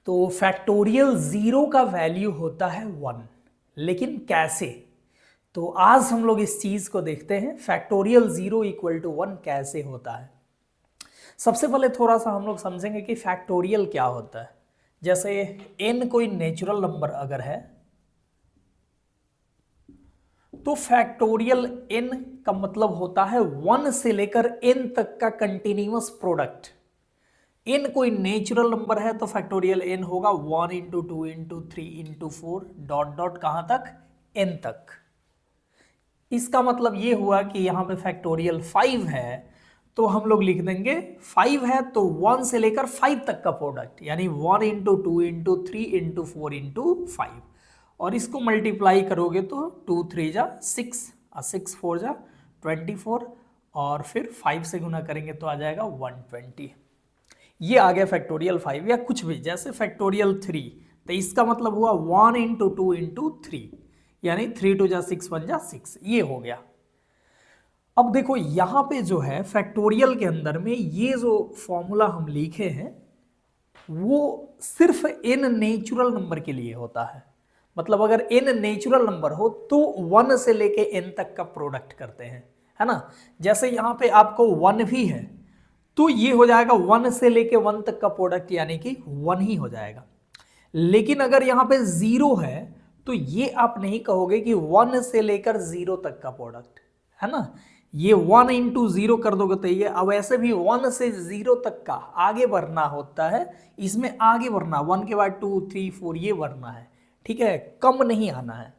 तो factorial zero का value होता है 1, लेकिन कैसे? तो आज हम लोग इस चीज को देखते हैं, फैक्टोरियल जीरो इक्वल टू 1 कैसे होता है। सबसे पहले थोड़ा सा हम लोग समझेंगे कि फैक्टोरियल क्या होता है। जैसे n कोई नेचुरल नंबर अगर है तो फैक्टोरियल n का मतलब होता है 1 से लेकर n तक का कंटिन्यूअस प्रोडक्ट। n कोई नेचुरल नंबर है तो फैक्टोरियल n होगा 1 into 2 into 3 into 4 dot dot कहां तक, n तक। इसका मतलब ये हुआ कि यहां पे फैक्टोरियल 5 है तो हम लोग लिख देंगे 5 है तो 1 से लेकर 5 तक का प्रोडक्ट, यानी 1 इंटू 2 इंटू 3 इंटू 4 इंटू 5, और इसको मल्टीप्लाई करोगे तो 2 3 जा 6 और 6 4 जा 24, और फिर 5 से गुना करेंगे तो आ जाएगा 120। ये आ गया फैक्टोरियल 5। या कुछ भी जैसे फैक्टोरियल 3, तो इसका मतलब हुआ 1 इंटू 2 इंटू 3, यानी 3 2 जा 6 1 जा 6, ये हो गया। अब देखो यहां पे जो है फैक्टोरियल के अंदर में ये जो फॉर्मूला हम लिखे हैं वो सिर्फ n नेचुरल नंबर के लिए होता है। मतलब अगर n नेचुरल नंबर हो तो 1 से लेके n तक का प्रोडक्ट करते हैं, है ना। जैसे यहां पे आपको 1 भी है तो ये हो जाएगा 1 से लेके 1 तक का प्रोडक्ट, यानी कि 1 ही हो जाएगा। लेकिन अगर यहां पे 0 है तो ये आप नहीं कहोगे कि 1 से लेकर 0 तक का प्रोडक्ट, है ना। ये 1 इंटू 0 कर दोगे तो ये, अब ऐसे भी 1 से 0 तक का आगे बढ़ना होता है, इसमें आगे बढ़ना 1 के बाद 2 3 4 ये बढ़ना है, ठीक है, कम नहीं आना है।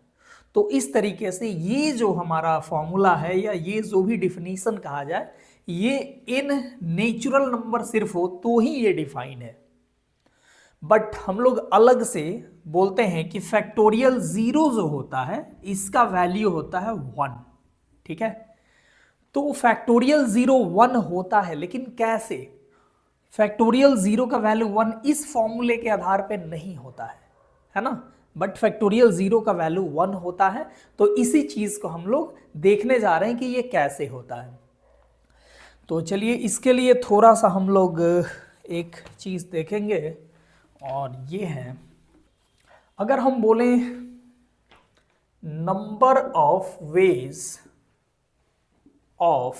तो इस तरीके से ये जो हमारा फॉर्मूला है या ये जो भी डिफिनीशन कहा जाए, ये इन नेचुरल नंबर सिर्फ हो तो ही ये डिफाइन है। बट हम लोग अलग से बोलते हैं कि फैक्टोरियल जीरो जो होता है इसका वैल्यू होता है 1, ठीक है। तो फैक्टोरियल जीरो 1 होता है, लेकिन कैसे? फैक्टोरियल जीरो का वैल्यू 1 इस फॉर्मूले के आधार पे नहीं होता है ना। बट फैक्टोरियल जीरो का वैल्यू 1 होता है। तो इसी चीज को हम लोग देखने जा रहे हैं कि ये कैसे होता है। तो चलिए इसके लिए थोड़ा सा हम लोग एक चीज देखेंगे, और ये है, अगर हम बोलें number of ways of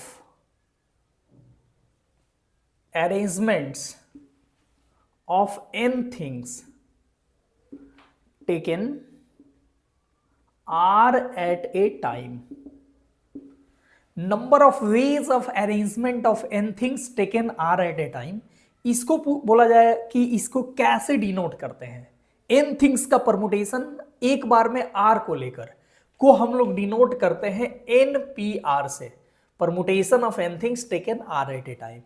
arrangements of n things taken are at a time, number of ways of arrangement of n things taken r at a time, इसको बोला जाए कि इसको कैसे डिनोट करते हैं। n थिंग्स का परमुटेशन एक बार में r को लेकर को हम लोग डिनोट करते हैं npr से, permutation of n things taken r at a time.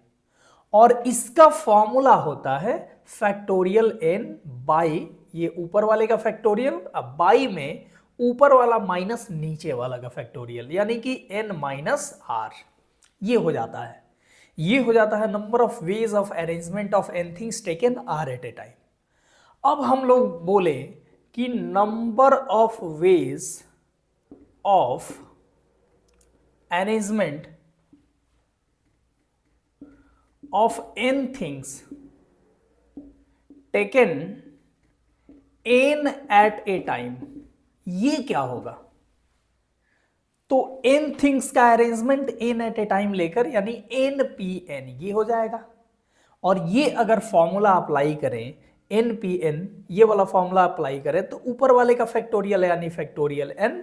और इसका फॉर्मूला होता है फैक्टोरियल n बाई ये ऊपर वाले का फैक्टोरियल, अब बाई में ऊपर वाला माइनस नीचे वाला का फैक्टोरियल, यानी कि n माइनस आर। ये हो जाता है, ये हो जाता है number of ways of arrangement of n things taken r at a time. अब हम लोग बोले कि number of ways of arrangement of n things taken n at a time, ये क्या होगा? तो n थिंग्स का arrangement n at a time लेकर, यानी npn ये हो जाएगा। और ये अगर फॉर्मूला अप्लाई करें npn, ये वाला फॉर्मूला अप्लाई करें तो ऊपर वाले का फैक्टोरियल यानी फैक्टोरियल n,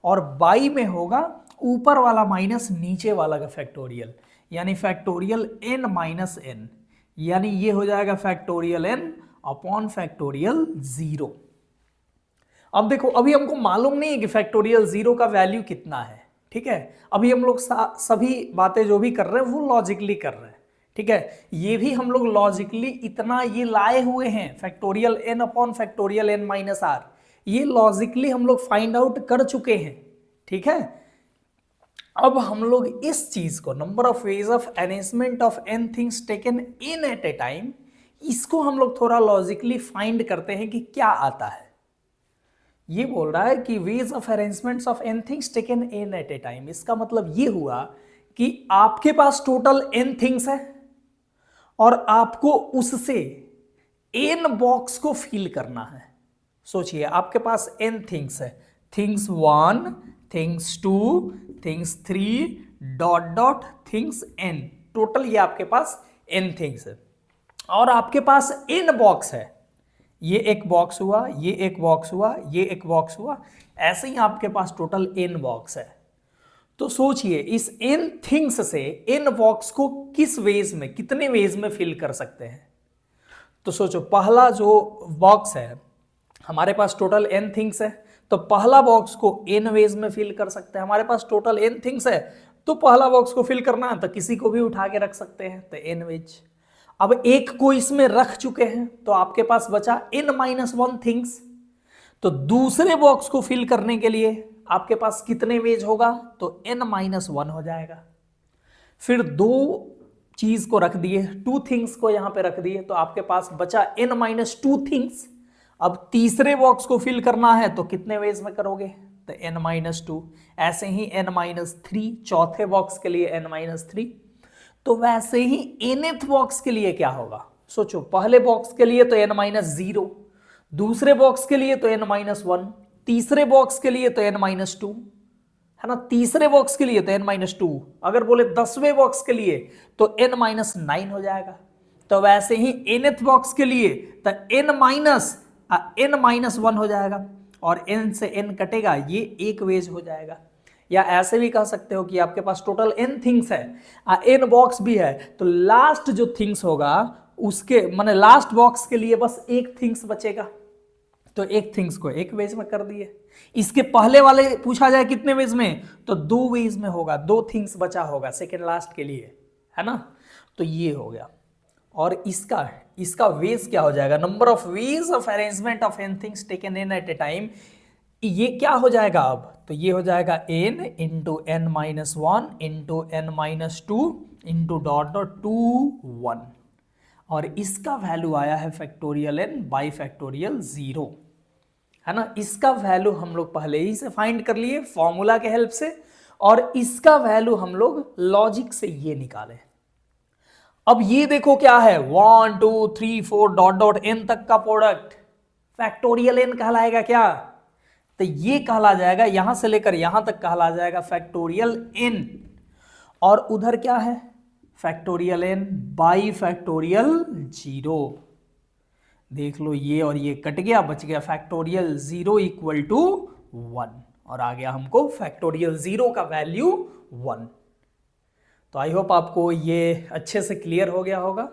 और बाई में होगा ऊपर वाला माइनस नीचे वाला का फैक्टोरियल, यानी फैक्टोरियल n माइनस n, यानी ये हो जाएगा फैक्टोरियल n अपॉन फैक्टोरियल 0। अब देखो अभी हमको मालूम नहीं है कि फैक्टोरियल 0 का वैल्यू कितना है, ठीक है। अभी हम लोग सभी बातें जो भी कर रहे हैं वो लॉजिकली कर रहे हैं, ठीक है। ये भी हम लोग लॉजिकली इतना ये लाए हुए हैं, factorial n upon factorial n minus r, ये लॉजिकली हम लोग फाइंड आउट कर चुके हैं, ठीक है। अब हम लोग इस चीज को number of ways of arrangement of n things taken n at a time, इसको हम लोग थोड़ा लॉजिकली फाइंड करते हैं कि क्या आता है। ये बोल रहा है कि ways of arrangements of n things taken n at a time, इसका मतलब ये हुआ कि आपके पास टोटल n थिंग्स है और आपको उससे n बॉक्स को फिल करना है। सोचिए आपके पास n थिंग्स है, things 1, things 2, things 3 dot dot things n, total ये आपके पास n थिंग्स है और आपके पास n बॉक्स है। ये एक बॉक्स हुआ, ये एक बॉक्स हुआ, ये एक बॉक्स हुआ, ऐसे ही आपके पास टोटल n बॉक्स है। तो सोचिए इस n थिंग्स से n बॉक्स को किस वेज में, कितने वेज में फिल कर सकते हैं। तो सोचो पहला जो बॉक्स है, हमारे पास टोटल n थिंग्स है, तो पहला बॉक्स को n वेज में फिल कर सकते हैं। हमारे पास टोटल n थिंग्स है तो पहला बॉक्स को फिल करना है तो किसी को भी उठा के रख सकते हैं, तो n वेज। अब एक को इसमें रख चुके हैं तो आपके पास बचा n-1 थिंग्स। तो दूसरे बॉक्स को फिल करने के लिए आपके पास कितने वेज होगा, तो n-1 हो जाएगा। फिर दो चीज को रख दिए, 2 थिंग्स को यहां पे रख दिए, तो आपके पास बचा n-2 थिंग्स। अब तीसरे बॉक्स को फिल करना है तो कितने वेज में करोगे, तो n-2। ऐसे ही n-3 चौथे बॉक्स के लिए n-3। तो वैसे ही nth बॉक्स के लिए क्या होगा, सोचो पहले बॉक्स के लिए तो n-0, दूसरे बॉक्स के लिए तो n-1, तीसरे बॉक्स के लिए तो n-2 है ना, तीसरे बॉक्स के लिए तो n-2, अगर बोले 10वें बॉक्स के लिए तो n-9 हो जाएगा। तो वैसे ही nth बॉक्स के लिए तो n-1 हो जाएगा और n से n कटेगा, ये एक वेज हो जाएगा। या ऐसे भी कह सकते हो कि आपके पास टोटल n थिंग्स है, n बॉक्स भी है, तो लास्ट जो थिंग्स होगा उसके माने लास्ट बॉक्स के लिए बस एक थिंग्स बचेगा, तो एक थिंग्स को एक वेज में कर दिए। इसके पहले वाले पूछा जाए कितने वेज में, तो 2 वेज में होगा, 2 थिंग्स बचा होगा सेकेंड लास्ट के लिए, है ना। तो ये हो गया। और इसका वेज क्या हो जाएगा, number of ways of arrangement of n things taken n at a time, ये क्या हो जाएगा अब, तो ये हो जाएगा n into n-1 into n-2 into dot dot 2 1, और इसका वैल्यू आया है फैक्टोरियल n बाई फैक्टोरियल 0, है ना। इसका वैल्यू हम लोग पहले ही से फाइंड कर लिए फॉर्मूला के हेल्प से, और इसका वैल्यू हम लोग लॉजिक से ये निकाले। अब ये देखो क्या है, 1 2 3 4 डॉट डॉट n तक का प्रोडक्ट फैक्टोरियल n कहलाएगा क्या, तो ये कहला जाएगा, यहां से लेकर यहां तक कहला जाएगा फैक्टोरियल n, और उधर क्या है फैक्टोरियल n बाई फैक्टोरियल 0। देख लो ये और ये कट गया, बच गया फैक्टोरियल 0 इक्वल टू 1, और आ गया हमको फैक्टोरियल 0 का वैल्यू 1। तो आई होप आपको ये अच्छे से क्लियर हो गया होगा।